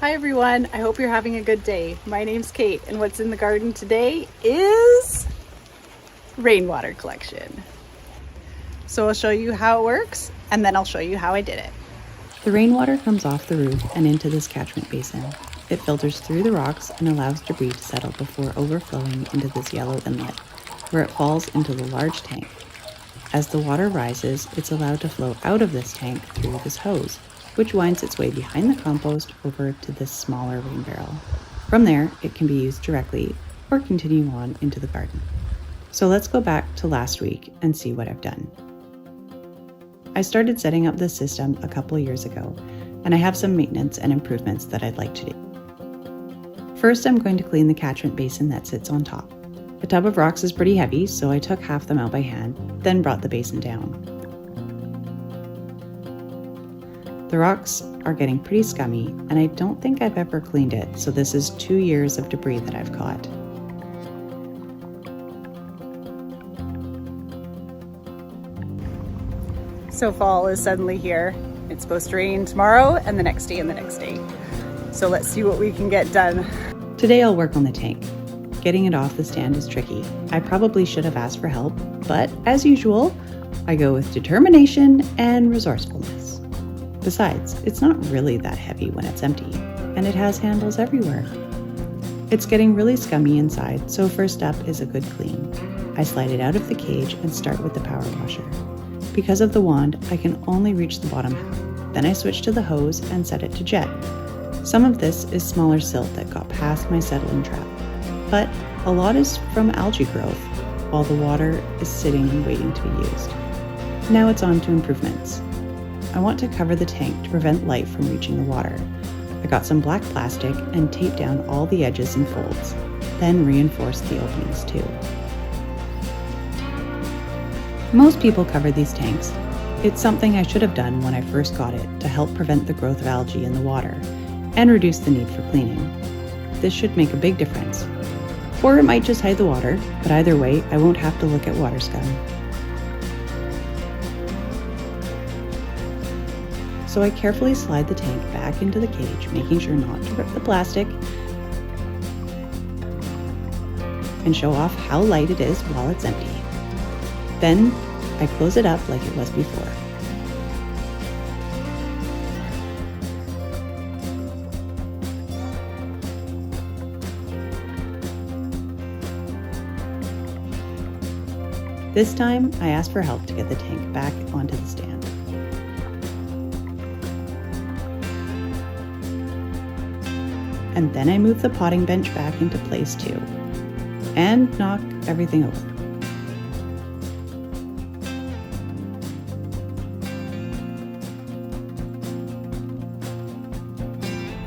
Hi everyone, I hope you're having a good day. My name's Kate and what's in the garden today is rainwater collection. So I'll show you how it works and then I'll show you how I did it. The rainwater comes off the roof and into this catchment basin. It filters through the rocks and allows debris to settle before overflowing into this yellow inlet, where it falls into the large tank. As the water rises, it's allowed to flow out of this tank through this hose, which winds its way behind the compost over to this smaller rain barrel. From there, it can be used directly or continue on into the garden. So let's go back to last week and see what I've done. I started setting up this system a couple of years ago, and I have some maintenance and improvements that I'd like to do. First, I'm going to clean the catchment basin that sits on top. The tub of rocks is pretty heavy, so I took half them out by hand, then brought the basin down. The rocks are getting pretty scummy, and I don't think I've ever cleaned it, so this is 2 years of debris that I've caught. So fall is suddenly here. It's supposed to rain tomorrow and the next day and the next day. So let's see what we can get done. Today I'll work on the tank. Getting it off the stand is tricky. I probably should have asked for help, but as usual, I go with determination and resourcefulness. Besides, it's not really that heavy when it's empty, and it has handles everywhere. It's getting really scummy inside, so first up is a good clean. I slide it out of the cage and start with the power washer. Because of the wand, I can only reach the bottom half. Then I switch to the hose and set it to jet. Some of this is smaller silt that got past my settling trap, but a lot is from algae growth, while the water is sitting and waiting to be used. Now it's on to improvements. I want to cover the tank to prevent light from reaching the water. I got some black plastic and taped down all the edges and folds, then reinforced the openings too. Most people cover these tanks. It's something I should have done when I first got it to help prevent the growth of algae in the water and reduce the need for cleaning. This should make a big difference. Or it might just hide the water, but either way, I won't have to look at water scum. So I carefully slide the tank back into the cage, making sure not to rip the plastic, and show off how light it is while it's empty. Then I close it up like it was before. This time, I asked for help to get the tank back onto the stand. And then I move the potting bench back into place too, and knock everything over.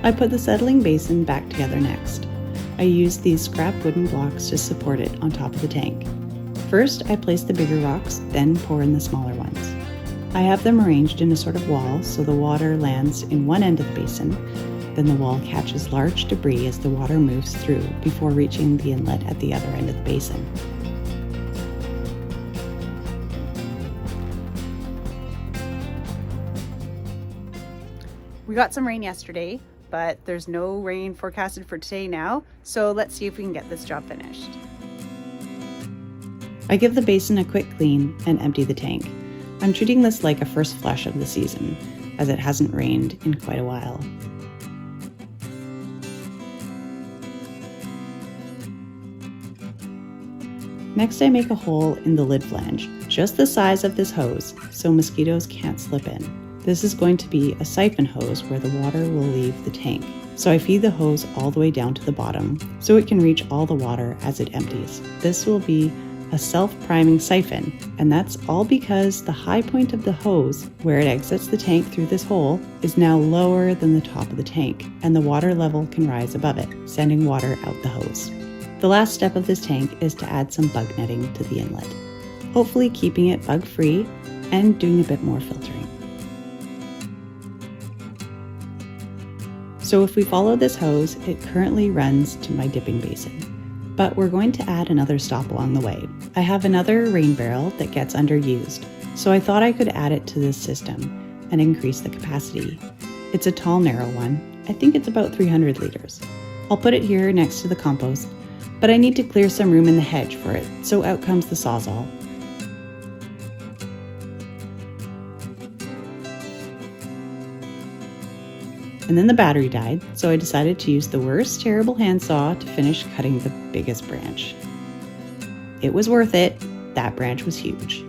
I put the settling basin back together next. I used these scrap wooden blocks to support it on top of the tank. First, I place the bigger rocks, then pour in the smaller ones. I have them arranged in a sort of wall so the water lands in one end of the basin, then the wall catches large debris as the water moves through before reaching the inlet at the other end of the basin. We got some rain yesterday, but there's no rain forecasted for today now. So let's see if we can get this job finished. I give the basin a quick clean and empty the tank. I'm treating this like a first flush of the season, as it hasn't rained in quite a while. Next, I make a hole in the lid flange, just the size of this hose, so mosquitoes can't slip in. This is going to be a siphon hose where the water will leave the tank. So I feed the hose all the way down to the bottom, so it can reach all the water as it empties. This will be a self-priming siphon, and that's all because the high point of the hose, where it exits the tank through this hole, is now lower than the top of the tank, and the water level can rise above it, sending water out the hose. The last step of this tank is to add some bug netting to the inlet, hopefully keeping it bug-free and doing a bit more filtering. So if we follow this hose, it currently runs to my dipping basin. But we're going to add another stop along the way. I have another rain barrel that gets underused, so I thought I could add it to this system and increase the capacity. It's a tall, narrow one, I think it's about 300 liters. I'll put it here next to the compost, but I need to clear some room in the hedge for it, so out comes the Sawzall. And then the battery died, so I decided to use the worst terrible handsaw to finish cutting the biggest branch. It was worth it. That branch was huge.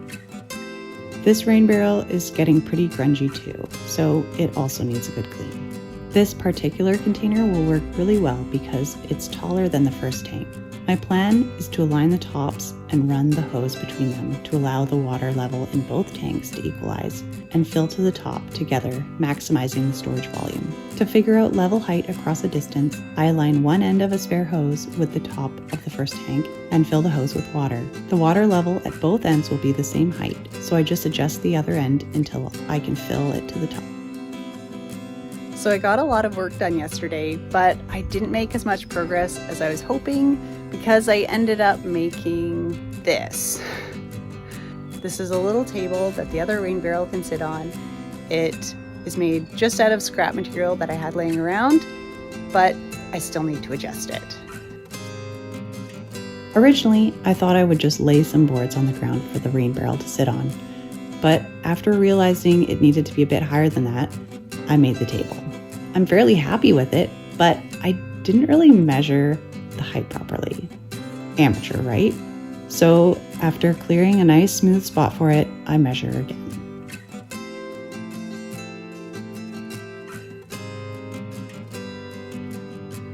This rain barrel is getting pretty grungy too, so it also needs a good clean. This particular container will work really well because it's taller than the first tank. My plan is to align the tops and run the hose between them to allow the water level in both tanks to equalize and fill to the top together, maximizing the storage volume. To figure out level height across a distance, I align one end of a spare hose with the top of the first tank and fill the hose with water. The water level at both ends will be the same height, so I just adjust the other end until I can fill it to the top. So I got a lot of work done yesterday, but I didn't make as much progress as I was hoping because I ended up making this. This is a little table that the other rain barrel can sit on. It is made just out of scrap material that I had laying around, but I still need to adjust it. Originally, I thought I would just lay some boards on the ground for the rain barrel to sit on, but after realizing it needed to be a bit higher than that, I made the table. I'm fairly happy with it, but I didn't really measure the height properly. Amateur, right? So after clearing a nice smooth spot for it, I measure again.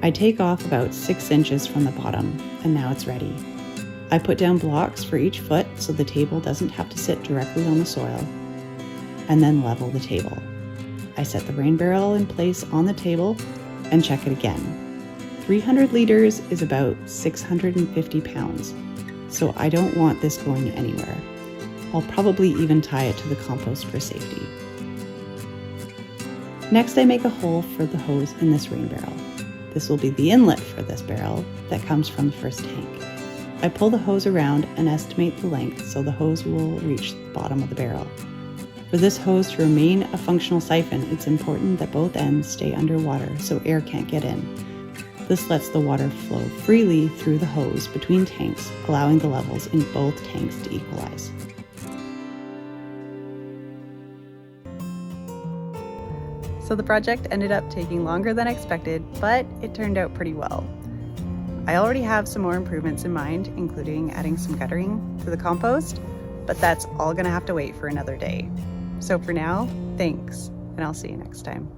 I take off about 6 inches from the bottom, and now it's ready. I put down blocks for each foot so the table doesn't have to sit directly on the soil, and then level the table. I set the rain barrel in place on the table and check it again. 300 liters is about 650 pounds, so I don't want this going anywhere. I'll probably even tie it to the compost for safety. Next, I make a hole for the hose in this rain barrel. This will be the inlet for this barrel that comes from the first tank. I pull the hose around and estimate the length so the hose will reach the bottom of the barrel. For this hose to remain a functional siphon, it's important that both ends stay underwater so air can't get in. This lets the water flow freely through the hose between tanks, allowing the levels in both tanks to equalize. So the project ended up taking longer than expected, but it turned out pretty well. I already have some more improvements in mind, including adding some guttering to the compost, but that's all gonna have to wait for another day. So for now, thanks, and I'll see you next time.